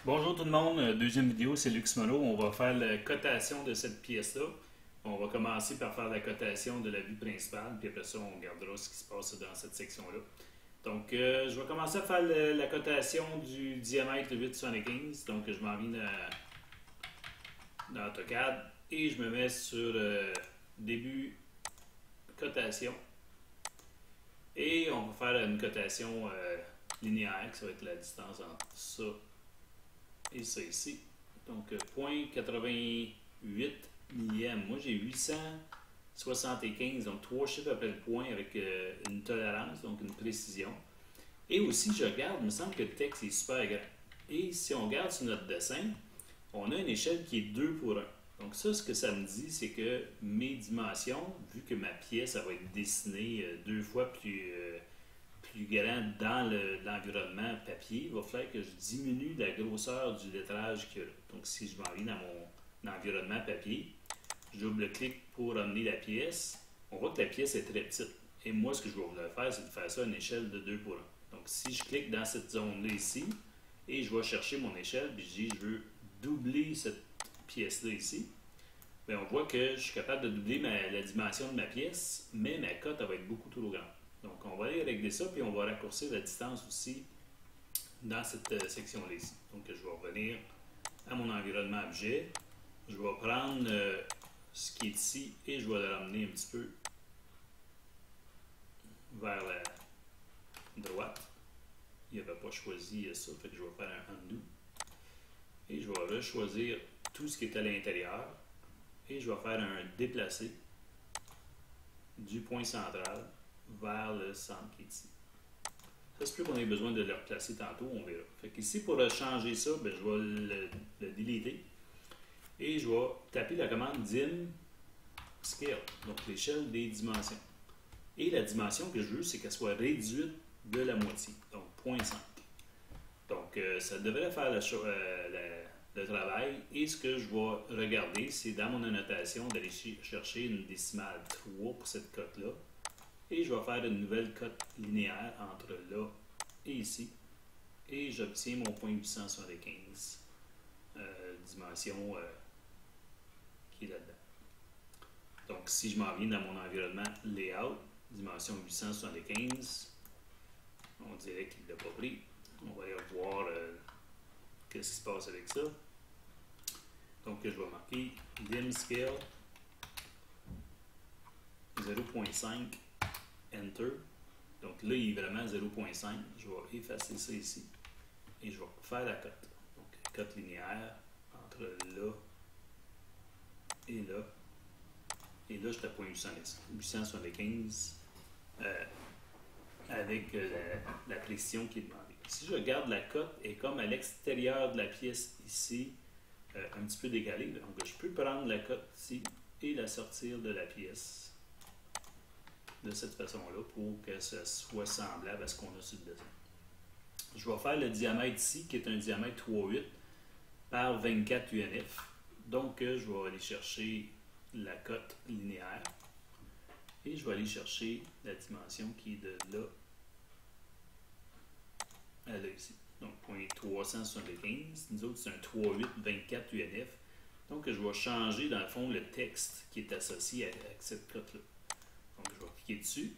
Bonjour tout le monde, deuxième vidéo, c'est Lux Mono. On va faire la cotation de cette pièce-là. On va commencer par faire la cotation de la vue principale, puis après ça, on regardera ce qui se passe dans cette section-là. Donc, je vais commencer à faire la cotation du diamètre 8,75. Donc, je m'en viens dans AutoCAD et je me mets sur début cotation. Et on va faire une cotation linéaire, qui va être la distance entre ça et ça ici. Donc, 0,88 millième. Moi, j'ai 875, donc 3 chiffres après le point avec une tolérance, donc une précision. Et aussi, je regarde, il me semble que le texte est super grand. Et si on regarde sur notre dessin, on a une échelle qui est 2 pour 1. Donc ça, ce que ça me dit, c'est que mes dimensions, vu que ma pièce, elle va être dessinée deux fois plus grand dans l'environnement papier, il va falloir que je diminue la grosseur du lettrage qu'il y a là. Donc si je m'en viens dans mon environnement papier, je double-clique pour amener la pièce. On voit que la pièce est très petite. Et moi, ce que je vais vouloir faire, c'est de faire ça à une échelle de 2 pour 1. Donc si je clique dans cette zone-là ici, et je vais chercher mon échelle, puis je dis je veux doubler cette pièce-là ici, bien, on voit que je suis capable de doubler la dimension de ma pièce, mais ma cote elle va être beaucoup trop grande. Donc, on va aller régler ça, puis on va raccourcir la distance aussi dans cette section-là ici. Donc, je vais revenir à mon environnement objet. Je vais prendre ce qui est ici et je vais le ramener un petit peu vers la droite. Il n'avait pas choisi ça, fait que je vais faire un undo. Et je vais choisir tout ce qui est à l'intérieur. Et je vais faire un déplacé du point central vers le centre qui est ici. Ça se peut qu'on ait besoin de le replacer tantôt, on verra. Fait qu'ici, pour changer ça, ben, je vais le deleter et je vais taper la commande dim scale, donc l'échelle des dimensions. Et la dimension que je veux, c'est qu'elle soit réduite de la moitié, donc 0,5. Donc, ça devrait faire le travail. Et ce que je vais regarder, c'est dans mon annotation d'aller chercher une décimale 3 pour cette cote-là. Et je vais faire une nouvelle cote linéaire entre là et ici. Et j'obtiens mon point 875 dimension qui est là-dedans. Donc, si je m'en viens dans mon environnement layout, dimension 875, on dirait qu'il ne l'a pas pris. On va aller voir qu'est-ce qui se passe avec ça. Donc, je vais marquer dim scale 0.5. Enter. Donc là, il est vraiment 0.5. Je vais effacer ça ici. Et je vais faire la cote. Donc, cote linéaire entre là et là. Et là, je suis à 875 avec la précision qui est demandée. Si je regarde la cote, elle est comme à l'extérieur de la pièce ici, un petit peu décalée. Donc, je peux prendre la cote ici et la sortir de la pièce de cette façon-là pour que ça soit semblable à ce qu'on a sur le dessin. Je vais faire le diamètre ici, qui est un diamètre 3,8 par 24 UNF. Donc, je vais aller chercher la cote linéaire et je vais aller chercher la dimension qui est de là à là ici. Donc, 0.375. Nous autres, c'est un 3,8 24 UNF. Donc, je vais changer, dans le fond, le texte qui est associé avec cette cote-là. Donc, je vais cliquer dessus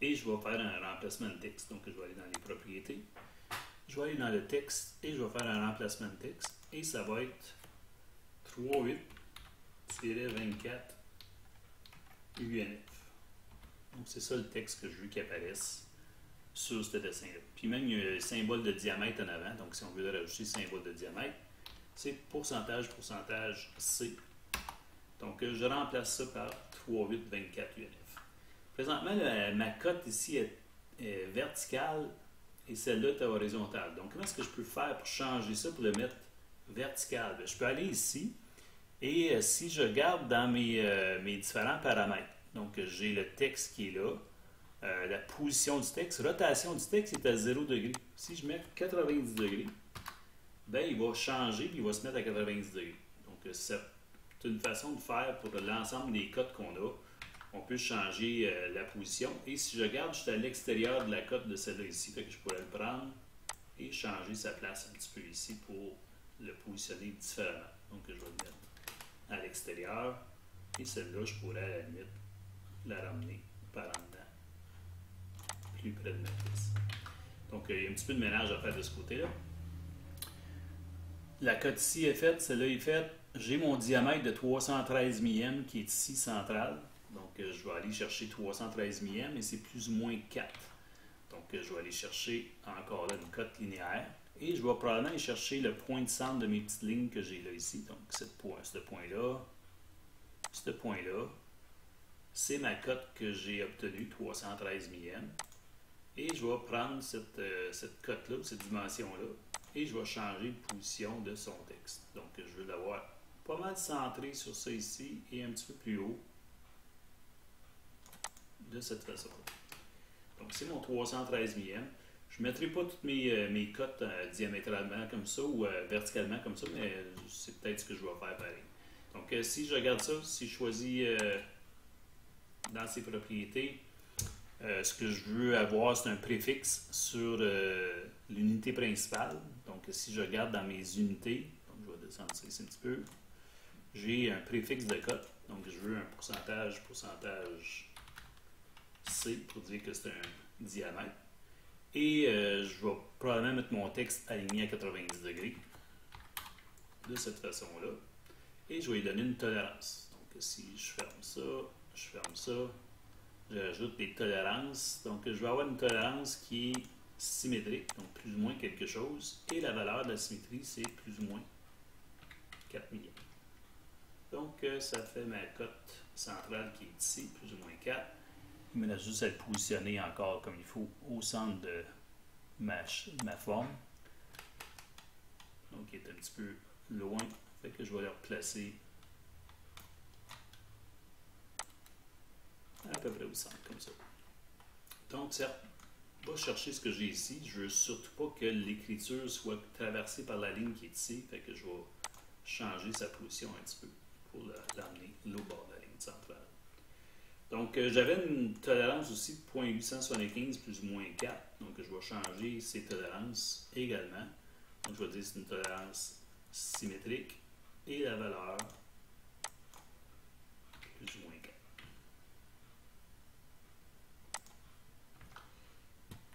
et je vais faire un remplacement de texte. Donc, je vais aller dans les propriétés. Je vais aller dans le texte et je vais faire un remplacement de texte. Et ça va être 3.8-24 UNF. Donc, c'est ça le texte que je veux qu'il apparaisse sur ce dessin-là. Puis même, il y a le symbole de diamètre en avant. Donc, si on veut rajouter le symbole de diamètre, c'est pourcentage C. Donc, je remplace ça par 3.8-24 UNF. Présentement, ma cote ici est verticale et celle-là est horizontale. Donc, comment est-ce que je peux faire pour changer ça, pour le mettre vertical? Bien, je peux aller ici et si je regarde dans mes différents paramètres, donc j'ai le texte qui est là, la position du texte, rotation du texte est à 0 degré. Si je mets 90 degrés, bien, il va changer et il va se mettre à 90 degrés. Donc, c'est une façon de faire pour l'ensemble des cotes qu'on a. On peut changer la position. Et si je regarde, je suis à l'extérieur de la cote de celle-là ici. Fait que je pourrais le prendre et changer sa place un petit peu ici pour le positionner différemment. Donc je vais le mettre à l'extérieur et celle-là, je pourrais à la limite la ramener par en dedans, plus près de ma piste. Donc il y a un petit peu de ménage à faire de ce côté-là. La cote ici est faite, celle-là est faite. J'ai mon diamètre de 313 mm qui est ici central. Donc je vais aller chercher 313 mm et c'est plus ou moins 4. Donc je vais aller chercher encore là une cote linéaire. Et je vais probablement aller chercher le point de centre de mes petites lignes que j'ai là ici. Donc ce point-là, c'est ma cote que j'ai obtenue, 313 mm. Et je vais prendre cette cote-là, cette dimension-là, et je vais changer de position de son texte. Donc, je veux l'avoir pas mal centré sur ça ici et un petit peu plus haut de cette façon-là. Donc, c'est mon 313 mm. Je ne mettrai pas toutes mes cotes diamétralement comme ça ou verticalement comme ça, mais c'est peut-être ce que je vais faire pareil. Donc, si je regarde ça, si je choisis dans ses propriétés, ce que je veux avoir, c'est un préfixe sur l'unité principale. Donc, si je regarde dans mes unités, donc je vais descendre ça ici un petit peu, j'ai un préfixe de cote. Donc, je veux un pourcentage C pour dire que c'est un diamètre. Et je vais probablement mettre mon texte aligné à 90 degrés de cette façon-là. Et je vais lui donner une tolérance. Donc, si je ferme ça, j'ajoute des tolérances. Donc, je vais avoir une tolérance qui est symétrique, donc plus ou moins quelque chose. Et la valeur de la symétrie, c'est plus ou moins 4 mm. Donc, ça fait ma cote centrale qui est ici, plus ou moins 4. Il me reste juste à le positionner encore comme il faut au centre de ma forme. Donc, il est un petit peu loin. Fait que je vais le replacer à peu près au centre, comme ça. Donc, certes, je vais chercher ce que j'ai ici. Je ne veux surtout pas que l'écriture soit traversée par la ligne qui est ici. Fait que je vais changer sa position un petit peu pour l'amener au bord de la ligne centrale. Donc, j'avais une tolérance aussi de 0.875 plus ou moins 4. Donc, je vais changer ces tolérances également. Donc, je vais dire que c'est une tolérance symétrique et la valeur plus ou moins 4.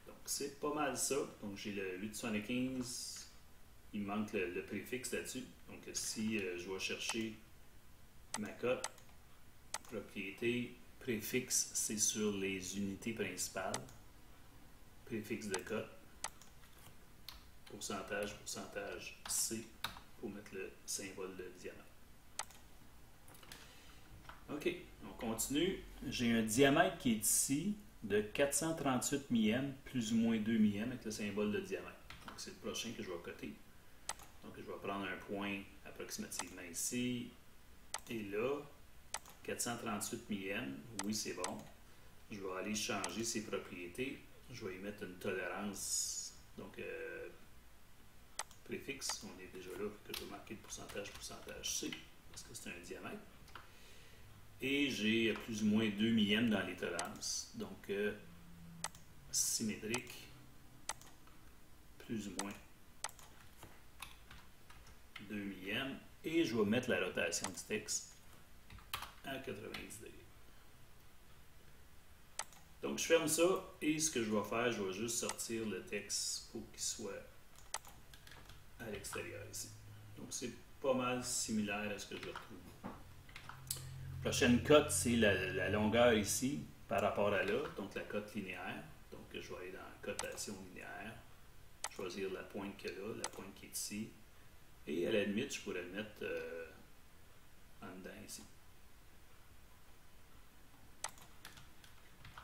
Donc, c'est pas mal ça. Donc, j'ai le 875. Il me manque le préfixe là-dessus. Donc, si je vais chercher ma cote, propriété, préfixe, c'est sur les unités principales. Préfixe de cote. Pourcentage C pour mettre le symbole de diamètre. OK, on continue. J'ai un diamètre qui est ici de 438 mm plus ou moins 2 mm avec le symbole de diamètre. Donc, c'est le prochain que je vais coter. Donc, je vais prendre un point approximativement ici et là. 438 mm, oui, c'est bon. Je vais aller changer ses propriétés. Je vais y mettre une tolérance, donc préfixe. On est déjà là, que je vais marquer le pourcentage C, parce que c'est un diamètre. Et j'ai plus ou moins 2 mm dans les tolérances. Donc, symétrique, plus ou moins 2 mm. Et je vais mettre la rotation du texte à 90 degrés. Donc, je ferme ça et ce que je vais faire, je vais juste sortir le texte pour qu'il soit à l'extérieur ici. Donc, c'est pas mal similaire à ce que je retrouve. Prochaine cote, c'est la longueur ici par rapport à là, donc la cote linéaire. Donc, je vais aller dans la cotation linéaire, choisir la pointe qu'il y a là, la pointe qui est ici. Et à la limite, je pourrais le mettre en dedans ici.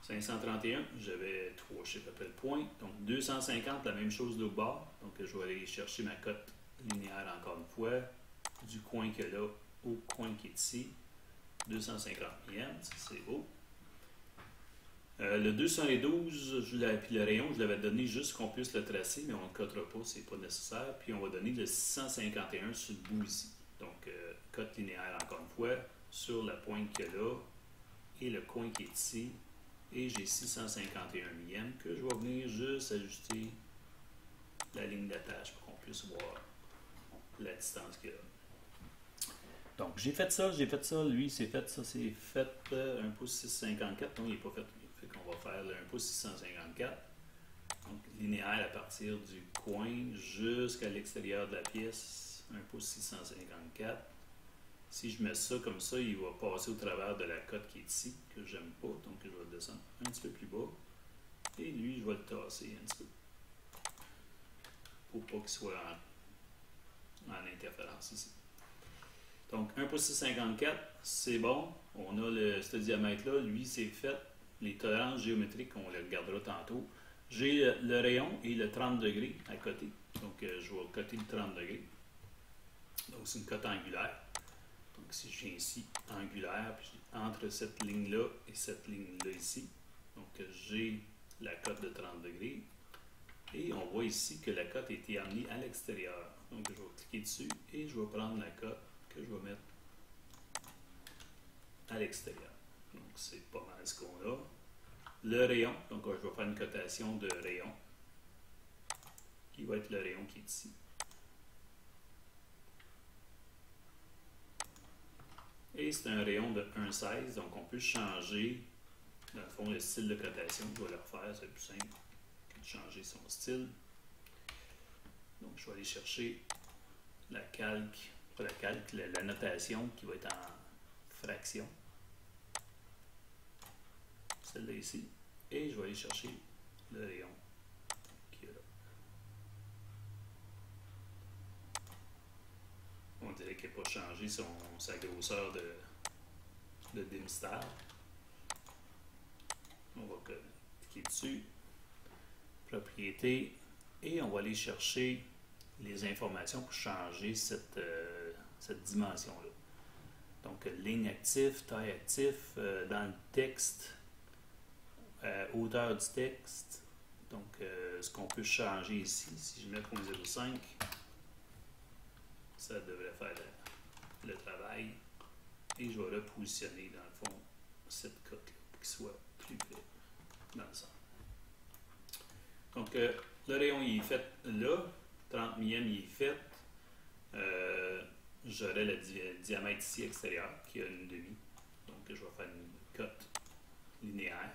531, j'avais 3 chiffres après le point. Donc 250, la même chose de l'autre bord. Donc je vais aller chercher ma cote linéaire encore une fois. Du coin qu'il y a là au coin qui est ici. 250 mm, c'est beau. Le 212, puis le rayon, je l'avais donné juste qu'on puisse le tracer, mais on ne le cotera pas, c'est pas nécessaire. Puis on va donner le 651 sur le bout ici. Donc cote linéaire encore une fois, sur la pointe qu'il y a là et le coin qui est ici. Et j'ai 651 mm que je vais venir juste ajuster la ligne d'attache pour qu'on puisse voir la distance qu'il y a. Donc, j'ai fait ça, lui, c'est fait, ça, c'est fait 1 pouce 654, non, il n'est pas fait. Fait qu'on va faire le 1 pouce 654. Donc, linéaire à partir du coin jusqu'à l'extérieur de la pièce, 1 pouce 654. Si je mets ça comme ça, il va passer au travers de la cote qui est ici, que j'aime pas, donc je vais le descendre un petit peu plus bas. Et lui, je vais le tasser un petit peu, pour pas qu'il soit en interférence ici. Donc, 1 pouce 654, c'est bon. On a ce diamètre-là, lui, c'est fait. Les tolérances géométriques, on les regardera tantôt. J'ai le rayon et le 30 degrés à côté. Donc, je vais coter le 30 degrés. Donc, c'est une cote angulaire. Donc, si je viens ici, angulaire, puis entre cette ligne-là et cette ligne-là ici, donc j'ai la cote de 30 degrés. Et on voit ici que la cote a été amenée à l'extérieur. Donc, je vais cliquer dessus et je vais prendre la cote que je vais mettre à l'extérieur. Donc, c'est pas mal ce qu'on a. Le rayon, donc je vais faire une cotation de rayon, qui va être le rayon qui est ici. Et c'est un rayon de 1,16, donc on peut changer, dans le fond, le style de cotation. Je vais le refaire, c'est plus simple que de changer son style. Donc, je vais aller chercher la calque, pas la calque, la notation qui va être en fraction. Celle-là ici. Et je vais aller chercher le rayon qui est là. On dirait qu'il n'a pas changé sa grosseur de Dimstar. On va cliquer dessus. Propriété. Et on va aller chercher les informations pour changer cette dimension-là. Donc, ligne active, taille active, dans le texte, hauteur du texte. Donc, ce qu'on peut changer ici, si je mets 0.05, ça devrait faire le travail. Et je vais repositionner, dans le fond, cette cote-là pour qu'il soit plus près dans le centre. Donc, le rayon il est fait là, 30 millième il est fait. J'aurai le diamètre ici extérieur qui a une demi. Donc, je vais faire une cote linéaire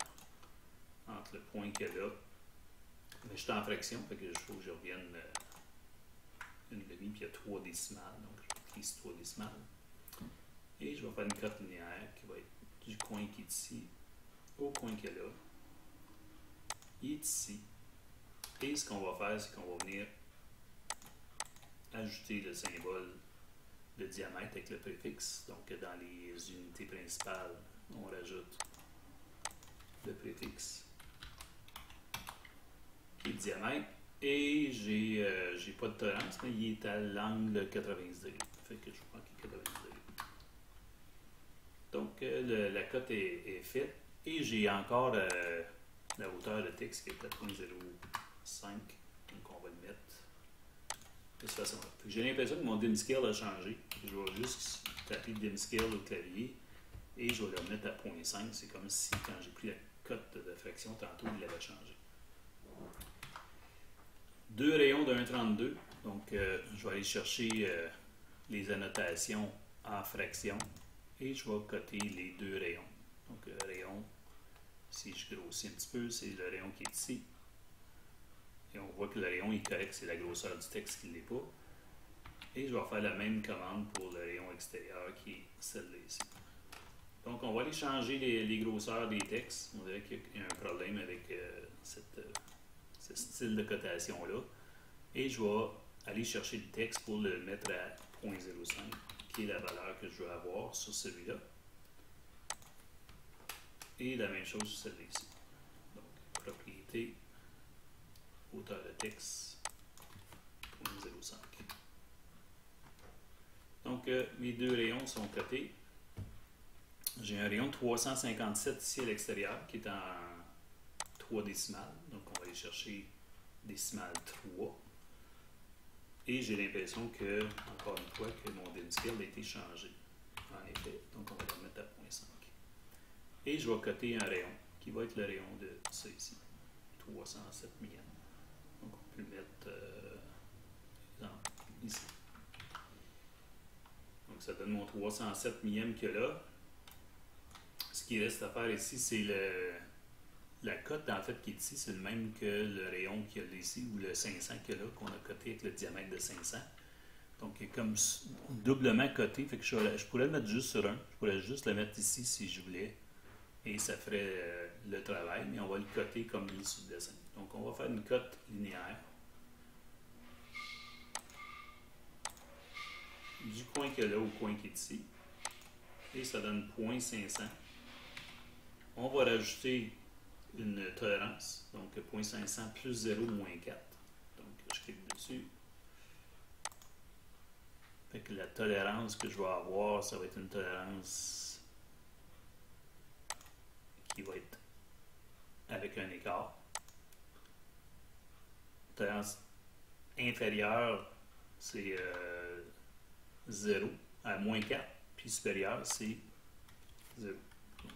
entre le point qu'il y a là. Mais je suis en fraction, fait que il faut que je revienne une demi, puis il y a 3 décimales. Donc, je vais cliquer sur 3 décimales. Et je vais faire une cote linéaire qui va être du coin qui est ici au coin qu'il y a là. Il est ici. Et ce qu'on va faire, c'est qu'on va venir ajouter le symbole de diamètre avec le préfixe. Donc, dans les unités principales, on rajoute le préfixe qui est le diamètre. Et j'ai pas de tolérance, mais il est à l'angle 90 degrés. Fait que je prends 90 degrés. Donc, la cote est faite. Et j'ai encore la hauteur de texte qui est à 0.05. Donc, on va le mettre de cette façon-là. J'ai l'impression que mon dim scale a changé. Je vais juste taper dim scale au clavier et je vais le mettre à 0.5. C'est comme si, quand j'ai pris la cote de fraction, tantôt, il l'avait changé. Deux rayons de 1,32. Donc, je vais aller chercher les annotations en fraction et je vais coter les deux rayons. Donc, le rayon, si je grossis un petit peu, c'est le rayon qui est ici. Et on voit que le rayon est correct, c'est la grosseur du texte qui ne l'est pas. Et je vais faire la même commande pour le rayon extérieur qui est celle-là ici. Donc, on va aller changer les grosseurs des textes. On dirait qu'il y a un problème avec ce style de cotation-là. Et je vais aller chercher le texte pour le mettre à 0.05, qui est la valeur que je veux avoir sur celui-là. Et la même chose sur celle-là ici. Donc, propriété, hauteur de texte, 0.05. Donc, mes deux rayons sont cotés. J'ai un rayon de 357 ici à l'extérieur qui est en 3 décimales. Donc, on va aller chercher décimale 3. Et j'ai l'impression que, encore une fois, que mon dim scale a été changé. En effet. Donc, on va le mettre à 0.5. Et je vais coter un rayon qui va être le rayon de ça ici. 307 millième. Donc, on peux le mettre, exemple, ici. Donc, ça donne mon 307 millième que là. Ce qui reste à faire ici, c'est la cote en fait qui est ici, c'est le même que le rayon qu'il y a ici, ou le 500 qu'il y a là, qu'on a coté avec le diamètre de 500. Donc, il est comme doublement coté, fait que je pourrais le mettre juste sur un. Je pourrais juste le mettre ici si je voulais. Et ça ferait le travail, mais on va le coter comme il est sur le dessin. Donc, on va faire une cote linéaire. Du coin qu'il y a là au coin qui est ici. Et ça donne 0.500. On va rajouter une tolérance, donc 0.500 plus 0 moins 4. Donc, je clique dessus. Fait que la tolérance que je vais avoir, ça va être une tolérance qui va être avec un écart. Tolérance inférieure, c'est 0 à moins 4, puis supérieure, c'est 0. Donc,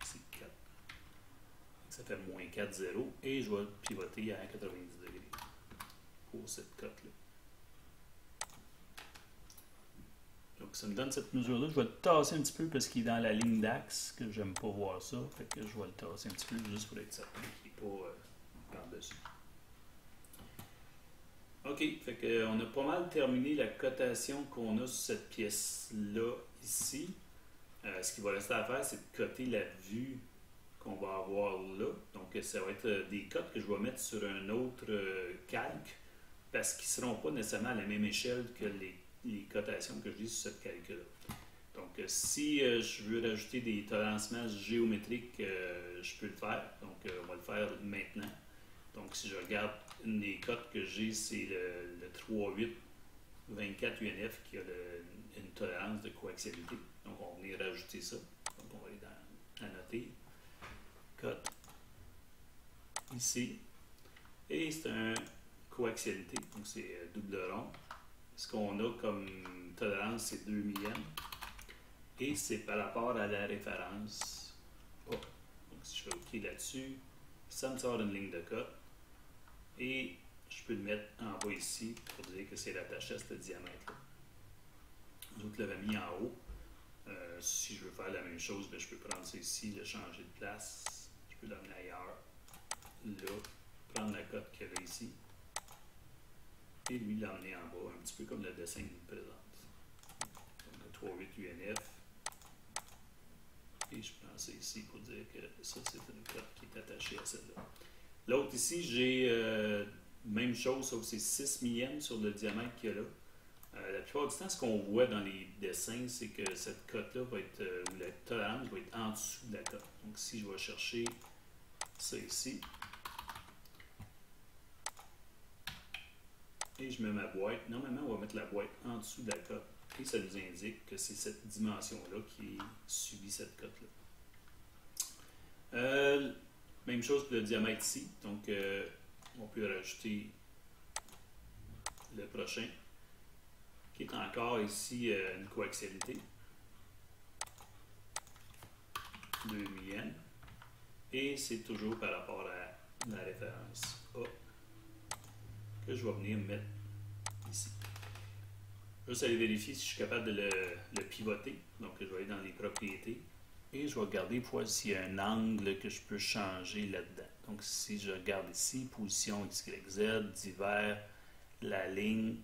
c'est 4. Ça fait moins 4, 0, et je vais pivoter à 90 degrés pour cette cote-là. Donc, ça me donne cette mesure-là. Je vais le tasser un petit peu parce qu'il est dans la ligne d'axe, que j'aime pas voir ça. Fait que je vais le tasser un petit peu juste pour être certain qu'il n'est pas par-dessus. OK, fait que on a pas mal terminé la cotation qu'on a sur cette pièce-là ici. Ce qu'il va rester à faire, c'est de coter la vue qu'on va avoir là. Donc, ça va être des cotes que je vais mettre sur un autre calque parce qu'ils ne seront pas nécessairement à la même échelle que les cotations que je dis sur cette calque-là. Donc, si je veux rajouter des tolerancements géométriques, je peux le faire. Donc, on va le faire maintenant. Donc, si je regarde une des cotes que j'ai, c'est le 3824 UNF qui a une tolérance de coaxialité. Donc, on va venir rajouter ça. Donc, on va aller dans annoter. Cote. Ici. Et c'est un coaxialité. Donc, c'est double rond. Ce qu'on a comme tolérance, c'est 2 millièmes. Et c'est par rapport à la référence. Oh. Donc, si je fais OK là-dessus, ça me sort une ligne de cote. Et je peux le mettre en bas ici pour dire que c'est rattaché à ce diamètre-là. Nous autres l'avons mis en haut. Si je veux faire la même chose, bien, je peux prendre ça ici, le changer de place. Je peux l'amener ailleurs. Là, prendre la cote qu'il y avait ici. Et lui l'emmener en bas, un petit peu comme le dessin qu'il me présente. Donc, 38 UNF. Et je prends ça ici pour dire que ça, c'est une cote qui est attachée à celle-là. L'autre ici, j'ai même chose, sauf que c'est 6 millièmes sur le diamètre qu'il y a là. La plupart du temps, ce qu'on voit dans les dessins, c'est que cette cote-là va être, ou la tolérance va être en dessous de la cote. Donc, si je vais chercher ça ici, et je mets ma boîte, normalement, on va mettre la boîte en dessous de la cote. Et ça nous indique que c'est cette dimension-là qui subit cette cote-là. Même chose pour le diamètre ici. Donc, on peut rajouter le prochain, qui est encore ici une coaxialité. 2 millièmes. Et c'est toujours par rapport à la référence A que je vais venir mettre ici. Juste aller vérifier si je suis capable de le pivoter. Donc, je vais aller dans les propriétés. Et je vais regarder pour voir s'il y a un angle que je peux changer là-dedans. Donc, si je regarde ici, position XYZ, divers, la ligne,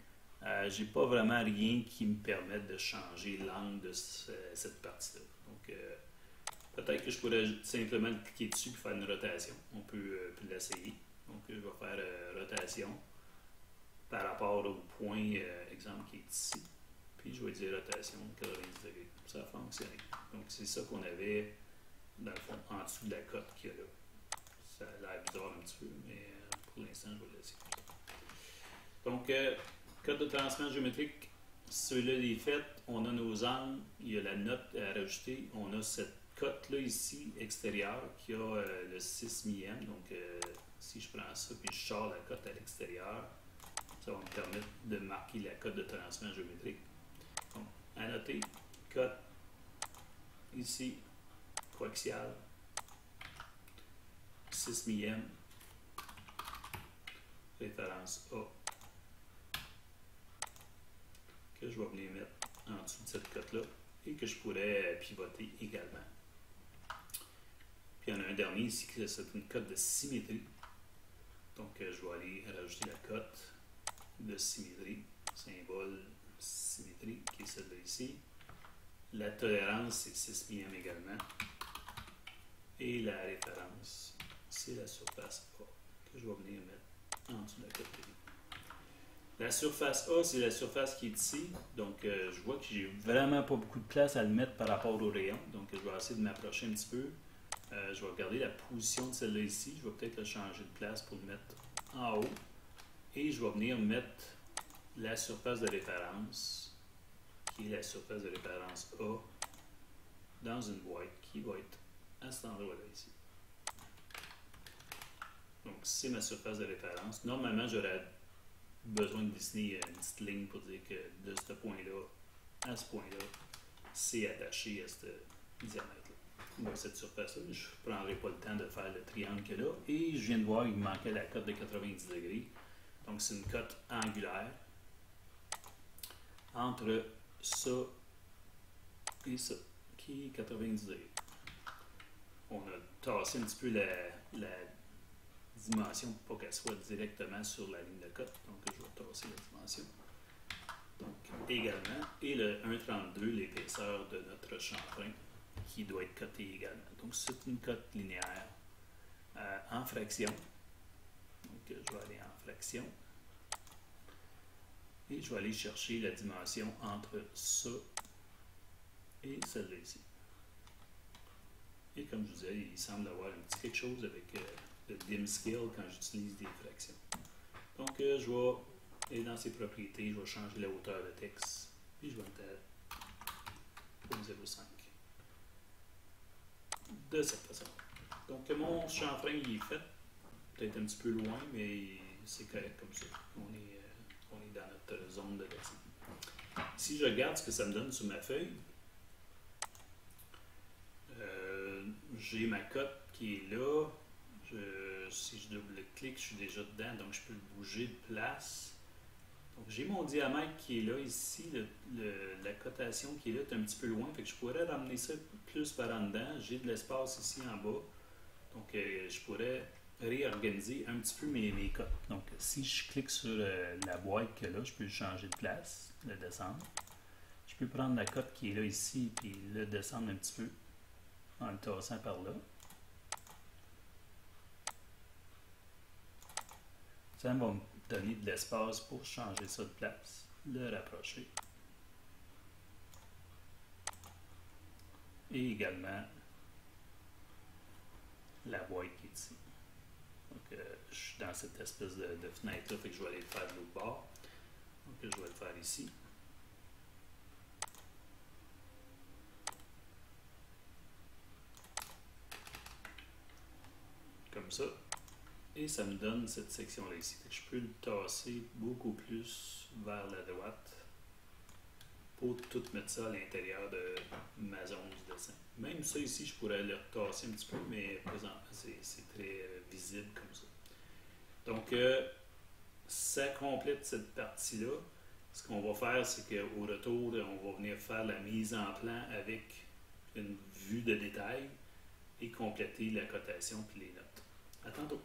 j'ai pas vraiment rien qui me permette de changer l'angle de cette partie-là. Donc, peut-être que je pourrais simplement cliquer dessus et faire une rotation. On peut l'essayer. Donc, je vais faire rotation par rapport au point, exemple, qui est ici. Puis, je vais dire rotation 90 degrés. Ça a fonctionné. Donc, c'est ça qu'on avait, dans le fond, en dessous de la cote qu'il y a là. Ça a l'air bizarre un petit peu, mais pour l'instant, je vais le laisser. Donc, cote de transfert géométrique, celui-là est fait. On a nos angles. Il y a la note à rajouter. On a cette cote-là ici, extérieure, qui a le 6 millième. Donc, si je prends ça puis je sors la cote à l'extérieur, ça va me permettre de marquer la cote de transfert géométrique. Donc, à noter, cote ici, coaxial, 6 millième. référence A, que je vais venir mettre en dessous de cette cote-là et que je pourrais pivoter également. Puis il y en a un dernier ici, c'est une cote de symétrie. Donc je vais aller rajouter la cote de symétrie, symbole symétrie, qui est celle-là ici. La tolérance, c'est 6 ppm également. Et la référence, c'est la surface A, que je vais venir mettre en dessous de la cote de. La surface A, c'est la surface qui est ici. Donc, je vois que j'ai vraiment pas beaucoup de place à le mettre par rapport au rayon. Donc, je vais essayer de m'approcher un petit peu. Je vais regarder la position de celle-là ici. Je vais peut-être le changer de place pour le mettre en haut. Et je vais venir mettre la surface de référence, qui est la surface de référence A, dans une boîte qui va être à cet endroit-là ici. Donc, c'est ma surface de référence. Normalement, j'aurais besoin de dessiner une petite ligne pour dire que de ce point-là à ce point-là, c'est attaché à ce diamètre-là. Donc, cette surface-là, je ne prendrai pas le temps de faire le triangle qu'il y a là. Et je viens de voir qu'il me manquait la cote de 90 degrés. Donc, c'est une cote angulaire entre ça et ça, qui est 90 degrés. On a tassé un petit peu la dimension pour pas qu'elle soit directement sur la ligne de cote. Donc, je vais tasser la dimension. Donc, également, et le 1,32, l'épaisseur de notre chanfrein, qui doit être coté également. Donc, c'est une cote linéaire en fraction. Donc, je vais aller en fraction. Et je vais aller chercher la dimension entre ça et celle-là ici. Et comme je vous disais, il semble avoir un petit quelque chose avec le dim scale quand j'utilise des fractions. Donc, je vais aller dans ses propriétés, je vais changer la hauteur de texte, puis je vais mettre à 0,5. De cette façon. Donc, mon chanfrein il est fait, peut-être un petit peu loin, mais c'est correct comme ça. On est dans notre zone de dessin. Si je regarde ce que ça me donne sur ma feuille, j'ai ma cote qui est là. Si je double-clique, je suis déjà dedans, donc je peux le bouger de place. Donc j'ai mon diamètre qui est là ici, la cotation qui est là est un petit peu loin, fait que je pourrais ramener ça plus par en dedans. J'ai de l'espace ici en bas, donc je pourrais réorganiser un petit peu mes cotes. Donc si je clique sur la boîte que là, je peux le changer de place, le descendre. Je peux prendre la cote qui est là ici, puis le descendre un petit peu en le tassant par là. Ça va me donner de l'espace pour changer ça de place, le rapprocher. Et également la boîte qui est ici. Donc, je suis dans cette espèce de fenêtre-là, fait que je vais aller le faire de l'autre bord. Donc, je vais le faire ici. Comme ça. Et ça me donne cette section-là ici. Je peux le tasser beaucoup plus vers la droite pour tout mettre ça à l'intérieur de ma zone du dessin. Même ça ici, je pourrais le retasser un petit peu, mais présentement, c'est très visible comme ça. Donc, ça complète cette partie-là. Ce qu'on va faire, c'est qu'au retour, on va venir faire la mise en plan avec une vue de détail et compléter la cotation puis les notes. À tantôt.